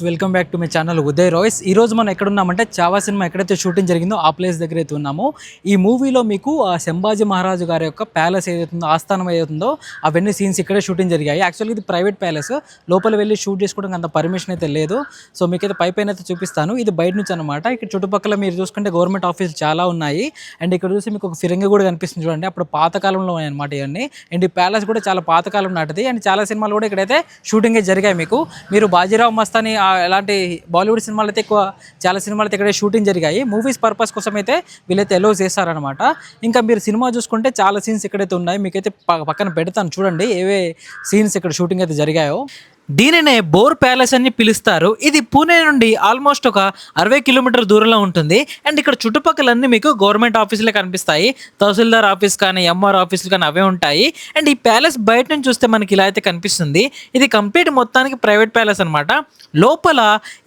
Welcome back to my channel Uday Royce. ఈరోజు మనం ఎక్కడ ఉన్నామంటే చావా సినిమా ఎక్కడైతే షూటింగ్ జరిగిందో ఆ ప్లేస్ దగ్గర అయితే ఉన్నాము. ఈ మూవీలో మీకు సంభాజీ మహారాజు గారి యొక్క ప్యాలెస్ ఏదైతుందో, ఆస్థానం ఏదైతుందో అవన్నీ సీన్స్ ఇక్కడే షూటింగ్ జరిగాయి. యాక్చువల్గా ఇది ప్రైవేట్ ప్యాలెస్, లోపల వెళ్ళి షూట్ చేసుకోవడానికి అంత పర్మిషన్ అయితే లేదు. సో మీకైతే పైన అయితే చూపిస్తాను. ఇది బయట నుంచి అనమాట. ఇక్కడ చుట్టుపక్కల మీరు చూసుకుంటే గవర్నమెంట్ ఆఫీసులు చాలా ఉన్నాయి. అండ్ ఇక్కడ చూసి మీకు ఒక ఫిరంగి కూడా కనిపిస్తుంది చూడండి. అప్పుడు పాతకాలంలో అనమాట ఇవన్నీ. అండ్ ఈ ప్యాలెస్ కూడా చాలా పాతకాలం నాటిది. అండ్ చాలా సినిమాలు కూడా ఇక్కడైతే షూటింగ్ జరిగాయి. మీరు బాజీరావు మస్తాని ఎలాంటి బాలీవుడ్ సినిమాలు అయితే చాలా సినిమాలు అయితే ఇక్కడ షూటింగ్ జరిగాయి. మూవీస్ పర్పస్ కోసం అయితే వీళ్ళైతే ఎలో చేస్తారనమాట. ఇంకా మీరు సినిమా చూసుకుంటే చాలా సీన్స్ ఇక్కడైతే ఉన్నాయి. మీకైతే పక్కన పెడతాను చూడండి ఏవే సీన్స్ ఇక్కడ షూటింగ్ అయితే జరిగాయో. దీనినే బోర్ ప్యాలెస్ అని పిలుస్తారు. ఇది పూణే నుండి ఆల్మోస్ట్ ఒక 60 కిలోమీటర్ దూరంలో ఉంటుంది. అండ్ ఇక్కడ చుట్టుపక్కలన్నీ మీకు గవర్నమెంట్ ఆఫీసులే కనిపిస్తాయి. తహసీల్దార్ ఆఫీస్ కానీ, ఎంఆర్ ఆఫీసులు కానీ అవే ఉంటాయి. అండ్ ఈ ప్యాలెస్ బయట నుంచి చూస్తే మనకి ఇలా అయితే కనిపిస్తుంది. ఇది కంప్లీట్ మొత్తానికి ప్రైవేట్ ప్యాలెస్ అనమాట. లోపల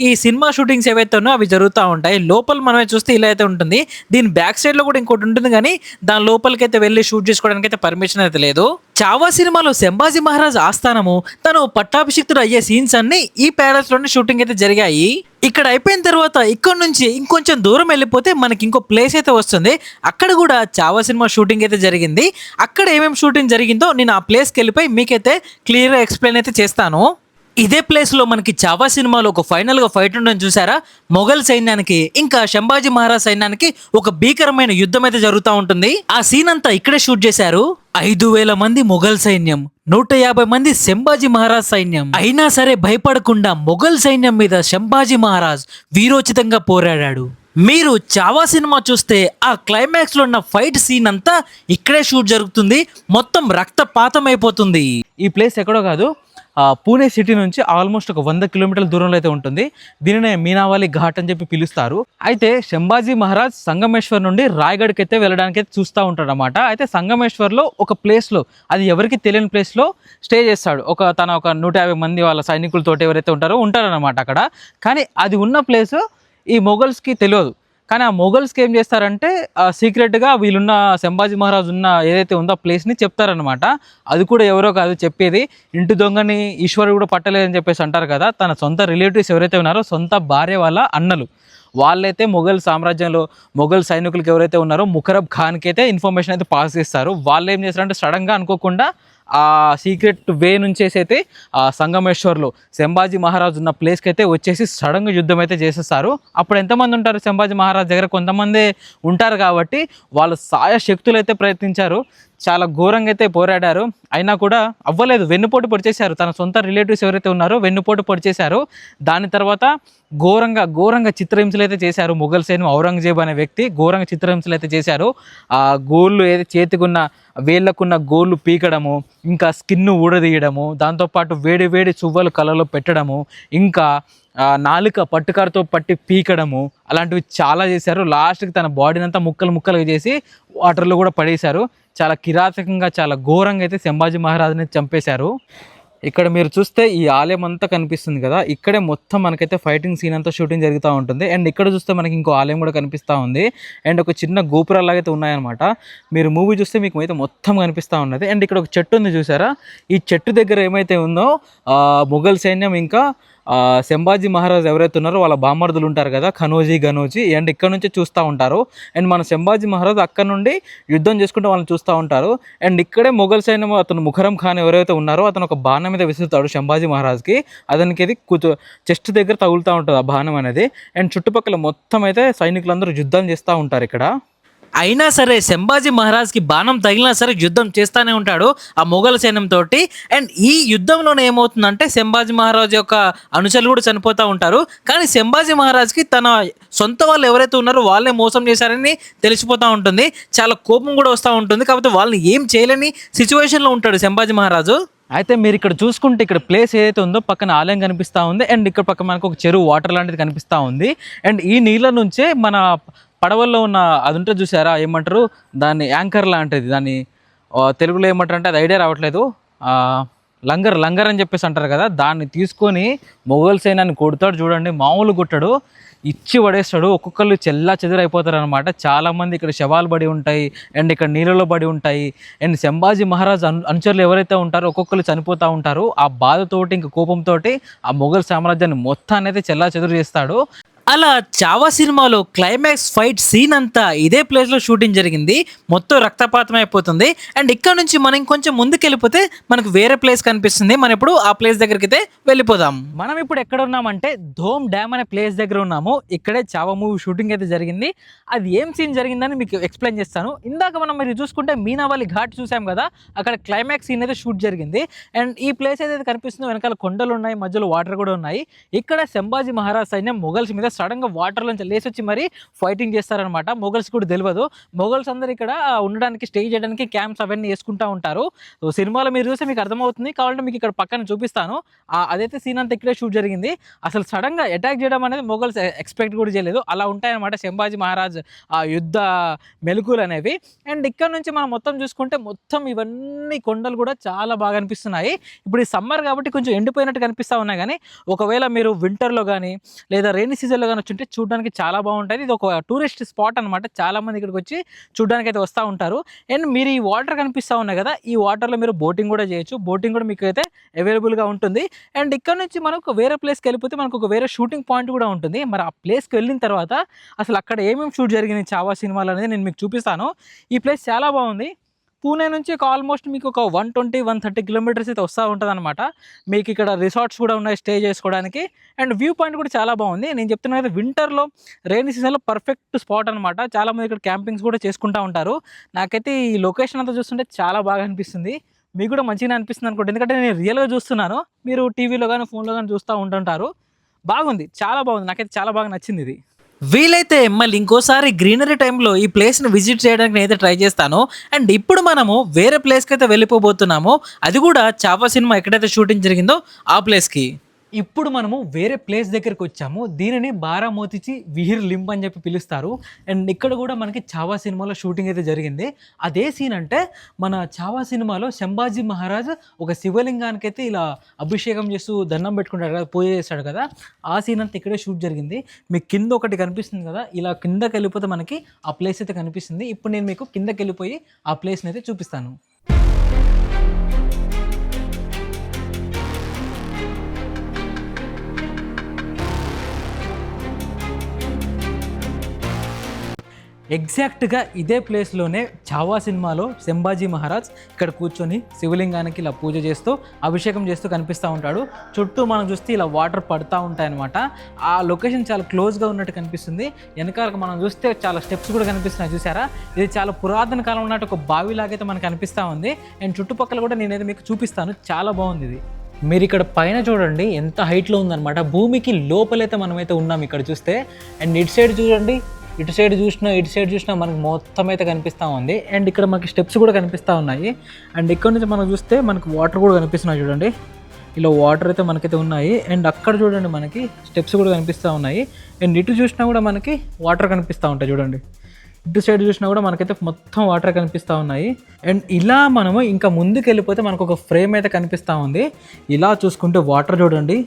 ఈ సినిమా షూటింగ్స్ ఏవైతే ఉన్నాయో అవి జరుగుతూ ఉంటాయి. లోపల మనమే చూస్తే ఇలా అయితే ఉంటుంది. దీని బ్యాక్ సైడ్లో కూడా ఇంకోటి ఉంటుంది, కానీ దాని లోపలికి అయితే వెళ్ళి షూట్ చేసుకోవడానికి అయితే పర్మిషన్ అయితే లేదు. చావా సినిమాలో సంభాజీ మహారాజ్ ఆస్థానము తను పట్టాభిషిక్తుడు అయ్యే సీన్స్ అన్ని ఈ ప్యాలెస్ లోనే షూటింగ్ అయితే జరిగాయి. ఇక్కడ అయిపోయిన తర్వాత ఇక్కడ నుంచి ఇంకొంచెం దూరం వెళ్ళిపోతే మనకి ఇంకో ప్లేస్ అయితే వస్తుంది. అక్కడ కూడా చావా సినిమా షూటింగ్ అయితే జరిగింది. అక్కడ ఏమేమి షూటింగ్ జరిగిందో నేను ఆ ప్లేస్కి వెళ్ళిపోయి మీకైతే క్లియర్గా ఎక్స్ప్లెయిన్ అయితే చేస్తాను. ఇదే ప్లేస్లో మనకి చావా సినిమాలో ఒక ఫైనల్గా ఫైట్ ఉండడం చూసారా. మొఘల్ సైన్యానికి ఇంకా సంభాజీ మహారాజ్ సైన్యానికి ఒక భీకరమైన యుద్ధం అయితే జరుగుతూ ఉంటుంది. ఆ సీన్ అంతా ఇక్కడే షూట్ చేశారు. 5,000 మంది మొఘల్ సైన్యం, 150 మంది సంభాజీ మహారాజ్ సైన్యం. అయినా సరే భయపడకుండా మొఘల్ సైన్యం మీద సంభాజీ మహారాజ్ వీరోచితంగా పోరాడాడు. మీరు చావా సినిమా చూస్తే ఆ క్లైమాక్స్ లో ఉన్న ఫైట్ సీన్ అంతా ఇక్కడే షూట్ జరుగుతుంది. మొత్తం రక్తపాతం అయిపోతుంది. ఈ ప్లేస్ ఎక్కడో కాదు, పూణే సిటీ నుంచి ఆల్మోస్ట్ ఒక 100 కిలోమీటర్ల దూరంలో అయితే ఉంటుంది. దీనినే మీనావాలి ఘాట్ అని చెప్పి పిలుస్తారు. అయితే సంభాజీ మహారాజ్ సంగమేశ్వర్ నుండి రాయ్గఢ్కి అయితే వెళ్ళడానికి అయితే చూస్తూ ఉంటాడు అనమాట. అయితే సంగమేశ్వర్లో ఒక ప్లేస్లో, అది ఎవరికి తెలియని ప్లేస్లో స్టే చేస్తాడు. ఒక 150 మంది వాళ్ళ సైనికులతోటి ఎవరైతే ఉంటారనమాట అక్కడ. కానీ అది ఉన్న ప్లేస్ ఈ మొఘల్స్కి తెలియదు. కానీ ఆ మొఘల్స్కి ఏం చేస్తారంటే సీక్రెట్గా వీళ్ళున్న సంభాజీ మహారాజ్ ఉన్న ఏదైతే ఉందో ఆ ప్లేస్ని చెప్తారనమాట. అది కూడా ఎవరో కాదు చెప్పేది, ఇంటి దొంగని ఈశ్వరుడు కూడా పట్టలేదని చెప్పేసి అంటారు కదా. తన సొంత రిలేటివ్స్ ఎవరైతే ఉన్నారో, సొంత భార్య వాళ్ళ అన్నలు, వాళ్ళైతే మొఘల్ సామ్రాజ్యంలో మొఘల్ సైనికులకి ఎవరైతే ఉన్నారో ముఖరబ్ ఖాన్కి అయితే ఇన్ఫర్మేషన్ అయితే పాస్ చేస్తారు. వాళ్ళు ఏం చేస్తారంటే సడన్గా అనుకోకుండా ఆ సీక్రెట్ వే నుంచేసి అయితే సంగమేశ్వర్లో సంభాజీ మహారాజ్ ఉన్న ప్లేస్కి అయితే వచ్చేసి సడన్గా యుద్ధం అయితే చేసేస్తారు. అప్పుడు ఎంతమంది ఉంటారు సంభాజీ మహారాజ్ దగ్గర? కొంతమంది ఉంటారు కాబట్టి వాళ్ళు సాయ శక్తులు అయితే ప్రయత్నించారు. చాలా ఘోరంగా అయితే పోరాడారు. అయినా కూడా అవ్వలేదు. వెన్నుపోటు పొడిచేశారు. తన సొంత రిలేటివ్స్ ఎవరైతే ఉన్నారో వెన్నుపోటు పొడిచేశారు. దాని తర్వాత ఘోరంగా చిత్రహింసలు అయితే చేశారు. మొఘల్ సైన్యం, ఔరంగజేబ్ అనే వ్యక్తి ఘోరంగా చిత్రహింసలు అయితే చేశారు. ఆ గోళ్ళు ఏదైతే చేతికున్న వేళ్ళకున్న గోళ్ళు పీకడము, ఇంకా స్కిన్ ఊడదీయడము, దాంతోపాటు వేడి చువ్వలు కళ్ళలో పెట్టడము, ఇంకా నాలుక పట్టుకారుతో పట్టి పీకడము, అలాంటివి చాలా చేశారు. లాస్ట్కి తన బాడీని అంతా ముక్కలుగా చేసి వాటర్లో కూడా పడేశారు. చాలా కిరాతకంగా, చాలా ఘోరంగా అయితే సంభాజీ మహారాజ్ని చంపేశారు. ఇక్కడ మీరు చూస్తే ఈ ఆలయం అంతా కనిపిస్తుంది కదా, ఇక్కడే మొత్తం మనకైతే ఫైటింగ్ సీన్ అంతా షూటింగ్ జరుగుతూ ఉంటుంది. అండ్ ఇక్కడ చూస్తే మనకి ఇంకో ఆలయం కూడా కనిపిస్తూ ఉంది. అండ్ ఒక చిన్న గోపురాలు అయితే ఉన్నాయన్నమాట. మీరు మూవీ చూస్తే మీకు అయితే మొత్తం కనిపిస్తూ ఉన్నది. అండ్ ఇక్కడ ఒక చెట్టు ఉంది చూసారా. ఈ చెట్టు దగ్గర ఏమైతే ఉందో మొఘల్ సైన్యం ఇంకా సంభాజీ మహారాజ్ ఎవరైతే ఉన్నారో వాళ్ళ బామర్దులు ఉంటారు కదా, ఖనోజీ గనోజీ, అండ్ ఇక్కడ నుంచి చూస్తూ ఉంటారు. అండ్ మన సంభాజీ మహారాజ్ అక్కడ నుండి యుద్ధం చేసుకుంటూ వాళ్ళని చూస్తూ ఉంటారు. అండ్ ఇక్కడే మొఘల్ సైన్యం అతను ముఖరం ఖాన్ ఎవరైతే ఉన్నారో అతను ఒక బాణం మీద విసురుతాడు సంభాజీ మహారాజ్కి. అతనికి ఇది చెస్ట్ దగ్గర తగులుతూ ఉంటుంది ఆ బాణం అనేది. అండ్ చుట్టుపక్కల మొత్తం అయితే సైనికులందరూ యుద్ధం చేస్తూ ఉంటారు ఇక్కడ. అయినా సరే సంభాజీ మహారాజ్కి బాణం తగిలినా సరే యుద్ధం చేస్తూనే ఉంటాడు ఆ మొఘల్ సైన్యంతో. అండ్ ఈ యుద్ధంలోనే ఏమవుతుందంటే సంభాజీ మహారాజ్ యొక్క అనుచరులు కూడా చనిపోతూ ఉంటారు. కానీ సంభాజీ మహారాజ్కి తన సొంత వాళ్ళు ఎవరైతే ఉన్నారో వాళ్ళే మోసం చేశారని తెలిసిపోతూ ఉంటుంది. చాలా కోపం కూడా వస్తూ ఉంటుంది. కాకపోతే వాళ్ళని ఏం చేయలేని సిచ్యువేషన్లో ఉంటాడు సంభాజీ మహారాజు. అయితే మీరు ఇక్కడ చూసుకుంటే ఇక్కడ ప్లేస్ ఏదైతే ఉందో పక్కన ఆలయం కనిపిస్తూ ఉంది. అండ్ ఇక్కడ పక్కన మనకు ఒక చెరువు, వాటర్ లాంటిది కనిపిస్తూ ఉంది. అండ్ ఈ నీళ్ళ నుంచే మన పడవల్లో ఉన్న అది ఉంటుంది చూసారా, ఏమంటారు దాన్ని, యాంకర్ లాంటిది. దాన్ని తెలుగులో ఏమంటారు అంటే అది ఐడియా రావట్లేదు. లంగర్ లంగర్ అని చెప్పేసి అంటారు కదా, దాన్ని తీసుకొని మొఘల్ సైన్యాన్ని కొడతాడు చూడండి, మామూలు కొట్టాడు, ఇచ్చి పడేస్తాడు. ఒక్కొక్కళ్ళు చెల్లా చెదురైపోతారు అనమాట. చాలామంది ఇక్కడ శవాలు పడి ఉంటాయి అండ్ ఇక్కడ నీళ్ళలో పడి ఉంటాయి. అండ్ సంభాజీ మహారాజ్ అనుచరులు ఎవరైతే ఉంటారో ఒక్కొక్కరు చనిపోతూ ఉంటారు. ఆ బాధతోటి ఇంకా కోపంతో ఆ మొఘల్ సామ్రాజ్యాన్ని మొత్తాన్ని అయితే చెల్లా చెదురు చేస్తాడు. అలా చావా సినిమాలో క్లైమాక్స్ ఫైట్ సీన్ అంతా ఇదే ప్లేస్లో షూటింగ్ జరిగింది. మొత్తం రక్తపాతం అయిపోతుంది. అండ్ ఇక్కడ నుంచి మనం ఇంకొంచెం ముందుకు వెళ్ళిపోతే మనకు వేరే ప్లేస్ కనిపిస్తుంది. మనం ఇప్పుడు ఆ ప్లేస్ దగ్గరికి అయితే వెళ్ళిపోదాం. మనం ఇప్పుడు ఎక్కడ ఉన్నామంటే ధోమ్ డ్యామ్ అనే ప్లేస్ దగ్గర ఉన్నాము. ఇక్కడే చావా మూవీ షూటింగ్ అయితే జరిగింది. అది ఏం సీన్ జరిగిందని మీకు ఎక్స్ప్లెయిన్ చేస్తాను. ఇందాక మనం మీరు చూసుకుంటే మీనావళి ఘాట్ చూసాం కదా, అక్కడ క్లైమాక్స్ సీన్ అయితే షూట్ జరిగింది. అండ్ ఈ ప్లేస్ ఏదైతే కనిపిస్తుందో వెనకాల కొండలు ఉన్నాయి, మధ్యలో వాటర్ కూడా ఉన్నాయి. ఇక్కడ సంభాజీ మహారాజ్ సైన్యం మొఘల్స్ మీద సడన్గా వాటర్లోంచి లేచి వచ్చి మరి ఫైటింగ్ చేస్తారనమాట. మొఘల్స్ కూడా తెలియదు. మొఘల్స్ అందరు ఇక్కడ ఉండడానికి, స్టే చేయడానికి క్యాంప్స్ అవన్నీ వేసుకుంటూ ఉంటారు. సో సినిమాలో మీరు చూస్తే మీకు అర్థమవుతుంది. కావాలంటే మీకు ఇక్కడ పక్కన చూపిస్తాను. అదైతే సీన్ అంతా ఇక్కడే షూట్ జరిగింది. అసలు సడన్గా అటాక్ చేయడం అనేది మొఘల్స్ ఎక్స్పెక్ట్ కూడా చేయలేదు. అలా ఉంటాయన్నమాట సంభాజీ మహారాజ్ ఆ యుద్ధ మెలకువలు అనేవి. అండ్ ఇక్కడ నుంచి మనం మొత్తం చూసుకుంటే మొత్తం ఇవన్నీ కొండలు కూడా చాలా బాగా అనిపిస్తున్నాయి. ఇప్పుడు ఈ సమ్మర్ కాబట్టి కొంచెం ఎండిపోయినట్టు కనిపిస్తూ ఉన్నాయి. కానీ ఒకవేళ మీరు వింటర్లో కానీ లేదా రెయినీ సీజన్లో కానీ వచ్చుంటే చూడడానికి చాలా బాగుంటుంది. ఇది ఒక టూరిస్ట్ స్పాట్ అనమాట. చాలా మంది ఇక్కడికి వచ్చి చూడడానికి అయితే వస్తూ ఉంటారు. అండ్ మీరు ఈ వాటర్ కనిపిస్తూ ఉన్నాయి కదా, ఈ వాటర్లో మీరు బోటింగ్ కూడా చేయొచ్చు. బోటింగ్ కూడా మీకు అయితే అవైలబుల్గా ఉంటుంది. అండ్ ఇక్కడ నుంచి మనకు వేరే ప్లేస్కి వెళ్ళిపోతే మనకు ఒక వేరే షూటింగ్ పాయింట్ కూడా ఉంటుంది. మరి ఆ ప్లేస్కి వెళ్ళిన తర్వాత అసలు అక్కడ ఏమేమి షూట్ జరిగింది చావా సినిమాలు అనేది నేను మీకు చూపిస్తాను. ఈ ప్లేస్ చాలా బాగుంది. పూణే నుంచి ఒక ఆల్మోస్ట్ మీకు ఒక 120-130 కిలోమీటర్స్ అయితే వస్తూ ఉంటుంది అనమాట. మీకు ఇక్కడ రిసార్ట్స్ కూడా ఉన్నాయి స్టే చేసుకోవడానికి. అండ్ వ్యూ పాయింట్ కూడా చాలా బాగుంది. నేను చెప్తున్నా కదా, వింటర్లో రెయినీ సీజన్లో పర్ఫెక్ట్ స్పాట్ అనమాట. చాలామంది ఇక్కడ క్యాంపింగ్స్ కూడా చేసుకుంటూ ఉంటారు. నాకైతే ఈ లొకేషన్ అంతా చూస్తుంటే చాలా బాగా అనిపిస్తుంది. మీకు కూడా మంచిగా అనిపిస్తుంది అనుకోండి, ఎందుకంటే నేను రియల్గా చూస్తున్నాను. మీరు టీవీలో కానీ ఫోన్లో కానీ చూస్తూ ఉంటుంటారు. బాగుంది, చాలా బాగుంది. నాకైతే చాలా బాగా నచ్చింది ఇది. వీలైతే మళ్ళీ ఇంకోసారి గ్రీనరీ టైంలో ఈ ప్లేస్ని విజిట్ చేయడానికి నేనైతే ట్రై చేస్తాను. అండ్ ఇప్పుడు మనము వేరే ప్లేస్కి అయితే వెళ్ళిపోబోతున్నాము. అది కూడా చావా సినిమా ఎక్కడైతే షూటింగ్ జరిగిందో ఆ ప్లేస్కి. ఇప్పుడు మనము వేరే ప్లేస్ దగ్గరికి వచ్చాము. దీనిని బారామోతిచి విహిర్ లింబ్ అని చెప్పి పిలుస్తారు. అండ్ ఇక్కడ కూడా మనకి చావా సినిమాలో షూటింగ్ అయితే జరిగింది. అదే సీన్ అంటే మన చావా సినిమాలో సంభాజీ మహారాజ్ ఒక శివలింగానికి అయితే ఇలా అభిషేకం చేస్తూ దండం పెట్టుకుంటాడు కదా, పూజ చేస్తాడు కదా, ఆ సీన్ అంతా ఇక్కడే షూట్ జరిగింది. మీకు కింద ఒకటి కనిపిస్తుంది కదా, ఇలా కిందకి వెళ్ళిపోతే మనకి ఆ ప్లేస్ అయితే కనిపిస్తుంది. ఇప్పుడు నేను మీకు కిందకి వెళ్ళిపోయి ఆ ప్లేస్ని అయితే చూపిస్తాను. ఎగ్జాక్ట్గా ఇదే ప్లేస్లోనే చావా సినిమాలో సంభాజీ మహారాజ్ ఇక్కడ కూర్చొని శివలింగానికి ఇలా పూజ చేస్తూ అభిషేకం చేస్తూ కనిపిస్తూ ఉంటాడు. చుట్టూ మనం చూస్తే ఇలా వాటర్ పడుతూ ఉంటాయన్నమాట. ఆ లొకేషన్ చాలా క్లోజ్గా ఉన్నట్టు కనిపిస్తుంది. వెనకాలకు మనం చూస్తే చాలా స్టెప్స్ కూడా కనిపిస్తున్నాయి, చూసారా? ఇది చాలా పురాతన కాలం ఉన్నట్టు ఒక బావిలాగైతే మనకు అనిపిస్తూ ఉంది. అండ్ చుట్టుపక్కల కూడా నేనైతే మీకు చూపిస్తాను, చాలా బాగుంది ఇది. మీరు ఇక్కడ పైన చూడండి ఎంత హైట్లో ఉందన్నమాట. భూమికి లోపలైతే మనమైతే ఉన్నాం ఇక్కడ చూస్తే. అండ్ ఇటు సైడ్ చూడండి, ఇటు సైడ్ చూసినా మనకు మొత్తం అయితే కనిపిస్తూ ఉంది. అండ్ ఇక్కడ మనకి స్టెప్స్ కూడా కనిపిస్తూ ఉన్నాయి. అండ్ ఇక్కడ నుంచి మనం చూస్తే మనకు వాటర్ కూడా కనిపిస్తున్నాయి చూడండి. ఇలా వాటర్ అయితే మనకైతే ఉన్నాయి. అండ్ అక్కడ చూడండి మనకి స్టెప్స్ కూడా కనిపిస్తూ ఉన్నాయి. అండ్ ఇటు చూసినా కూడా మనకి వాటర్ కనిపిస్తూ ఉంటాయి చూడండి. ఇటు సైడ్ చూసినా కూడా మనకైతే మొత్తం వాటర్ కనిపిస్తూ ఉన్నాయి. అండ్ ఇలా మనము ఇంకా ముందుకు వెళ్ళిపోతే మనకు ఒక ఫ్రేమ్ అయితే కనిపిస్తూ ఉంది. ఇలా చూసుకుంటే వాటర్ చూడండి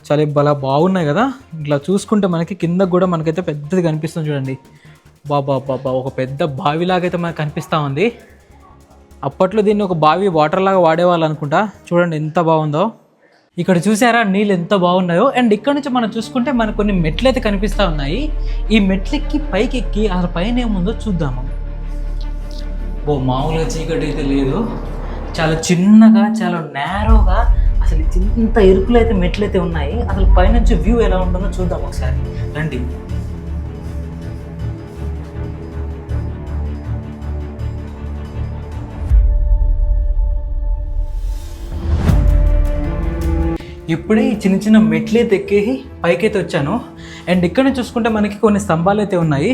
చాలా బాగున్నాయి కదా. ఇట్లా చూసుకుంటే మనకి కింద కూడా మనకైతే పెద్దది కనిపిస్తుంది చూడండి. బాబా ఒక పెద్ద బావిలాగైతే మనకు కనిపిస్తూ ఉంది. అప్పట్లో దీన్ని ఒక బావి వాటర్ లాగా వాడేవాళ్ళు అనుకుంటా. చూడండి ఎంత బాగుందో. ఇక్కడ చూసారా నీళ్ళు ఎంత బాగున్నాయో. అండ్ ఇక్కడ నుంచి మనం చూసుకుంటే మనకు కొన్ని మెట్లు అయితే కనిపిస్తూ ఉన్నాయి. ఈ మెట్లెక్కి పైకి ఎక్కి అసలు పైన ఏముందో చూద్దాము. మామూలుగా చీకటి అయితే లేదు, చాలా చిన్నగా చాలా నేరోగా అసలు ఇంత ఎరుపులు అయితే మెట్లు అయితే ఉన్నాయి. అసలు పైనుంచి వ్యూ ఎలా ఉంటుందో చూద్దాం ఒకసారి రండి. ఇప్పుడే ఈ చిన్న చిన్న మెట్లు అయితే ఎక్కి పైకైతే వచ్చాను. అండ్ ఇక్కడ నుంచి చూసుకుంటే మనకి కొన్ని స్తంభాలు అయితే ఉన్నాయి.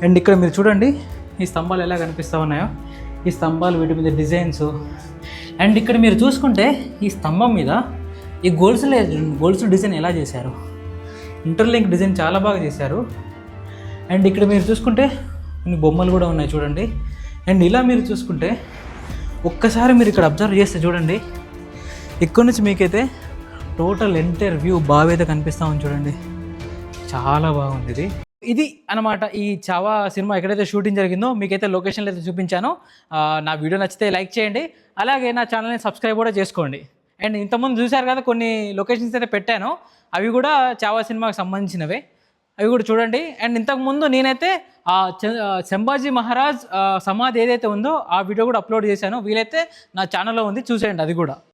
అండ్ ఇక్కడ మీరు చూడండి ఈ స్తంభాలు ఎలా కనిపిస్తూ ఉన్నాయో. ఈ స్తంభాలు, వీటి మీద డిజైన్స్. అండ్ ఇక్కడ మీరు చూసుకుంటే ఈ స్తంభం మీద ఈ గోల్స్ డిజైన్ ఎలా చేశారు, ఇంటర్లింక్ డిజైన్ చాలా బాగా చేశారు. అండ్ ఇక్కడ మీరు చూసుకుంటే కొన్ని బొమ్మలు కూడా ఉన్నాయి చూడండి. అండ్ ఇలా మీరు చూసుకుంటే ఒక్కసారి మీరు ఇక్కడ అబ్జర్వ్ చేస్తే చూడండి ఇక్కడ నుంచి మీకైతే టోటల్ ఎంటైర్ వ్యూ బాగా అయితే కనిపిస్తూ ఉంది చూడండి, చాలా బాగుంది ఇది. ఇది అనమాట ఈ చావా సినిమా ఎక్కడైతే షూటింగ్ జరిగిందో మీకైతే లొకేషన్లు అయితే చూపించాను. నా వీడియో నచ్చితే లైక్ చేయండి, అలాగే నా ఛానల్ని సబ్స్క్రైబ్ కూడా చేసుకోండి. అండ్ ఇంతకుముందు చూశారు కదా కొన్ని లొకేషన్స్ అయితే పెట్టాను, అవి కూడా చావా సినిమాకి సంబంధించినవే, అవి కూడా చూడండి. అండ్ ఇంతకుముందు నేనైతే సంభాజీ మహారాజ్ సమాధి ఏదైతే ఉందో ఆ వీడియో కూడా అప్లోడ్ చేశాను, వీలైతే నా ఛానల్లో ఉంది, చూసేయండి అది కూడా.